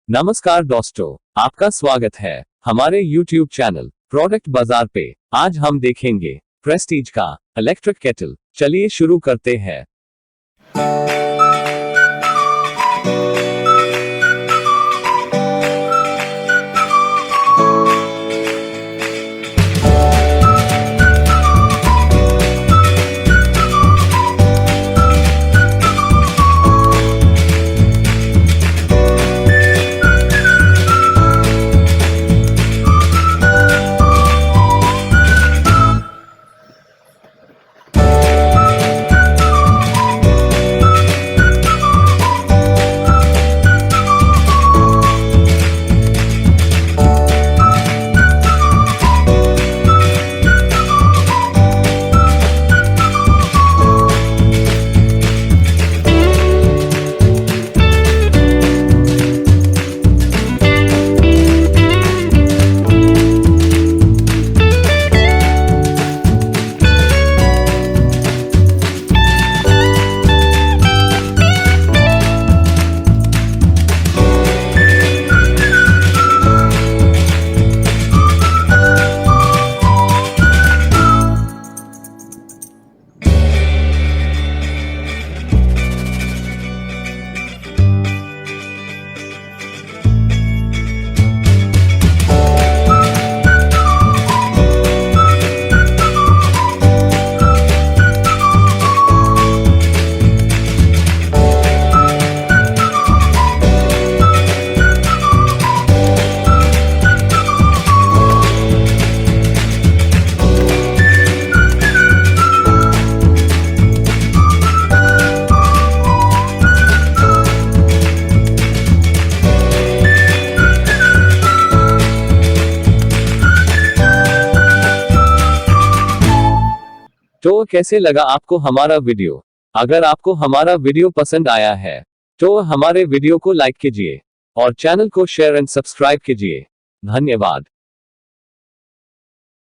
नमस्कार दोस्तों, आपका स्वागत है हमारे YouTube चैनल प्रोडक्ट बाजार पे। आज हम देखेंगे प्रेस्टीज का इलेक्ट्रिक केटल। चलिए शुरू करते हैं। तो कैसे लगा आपको हमारा वीडियो? अगर आपको हमारा वीडियो पसंद आया है तो हमारे वीडियो को लाइक कीजिए और चैनल को शेयर एंड सब्सक्राइब कीजिए। धन्यवाद।